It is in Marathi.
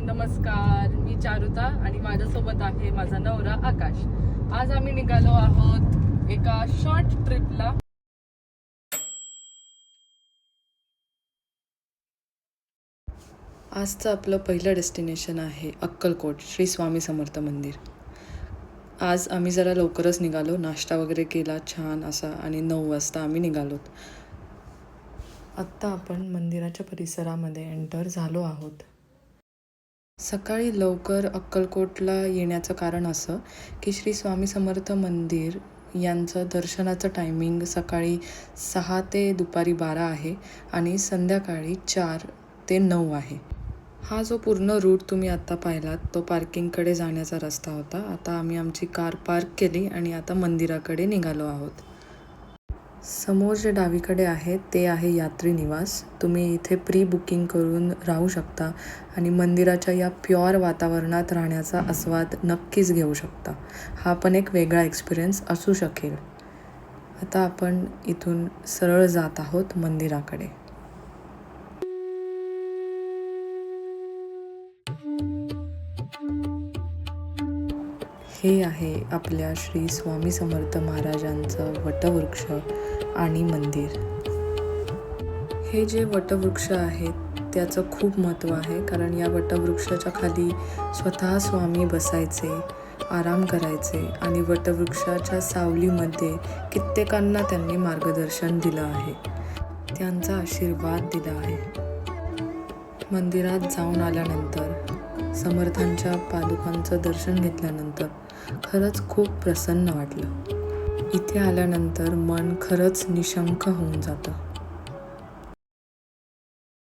नमस्कार, मी चारुता आणि माझ्यासोबत आहे माझा नवरा आकाश. आज आम्ही निघालो आहोत एका शॉर्ट ट्रिपला. आजचं आपलं पहिलं डेस्टिनेशन आहे अक्कलकोट श्री स्वामी समर्थ मंदिर. आज आम्ही जरा लवकरच निघालो, नाश्ता वगैरे केला छान असा आणि 9 वाजता आम्ही निघालोत. आत्ता आपण मंदिराच्या परिसरामध्ये एंटर झालो आहोत. सकाळी लवकर अक्कलकोटला येण्याचं कारण असं की श्री स्वामी समर्थ मंदिर यांचं दर्शनाचं टायमिंग सकाळी 6 ते दुपारी 12 आहे आणि संध्याकाळी 4 ते 9 आहे. हा जो पूर्ण रूट तुम्ही आत्ता पाहिलात तो पार्किंगकडे जाण्याचा रस्ता होता. आता आम्ही आमची कार पार्क केली आणि आता मंदिराकडे निघालो आहोत. समोर जे डावीकडे आहे ते आहे यात्री निवास. तुम्ही इथे प्री बुकिंग करून राहू शकता आणि मंदिराच्या या प्युअर वातावरणात राहण्याचा आस्वाद नक्कीच घेऊ शकता. हा पण एक वेगळा एक्सपिरियन्स असू शकेल. आता आपण इथून सरळ जात आहोत मंदिराकडे. हे आहे आपल्या श्री स्वामी समर्थ महाराजांचं वटवृक्ष आणि मंदिर. हे जे वटवृक्ष आहेत त्याचं खूप महत्त्व आहे, कारण या वटवृक्षाच्या खाली स्वतः स्वामी बसायचे, आराम करायचे आणि वटवृक्षाच्या सावलीमध्ये कित्येकांना त्यांनी मार्गदर्शन दिलं आहे, त्यांचा आशीर्वाद दिला आहे. मंदिरात जाऊन आल्यानंतर समर्थांच्या पादुकांचं दर्शन घेतल्यानंतर खरंच खूप प्रसन्न वाटलं. इथे आल्यानंतर मन खरंच निशंक होऊन जातं.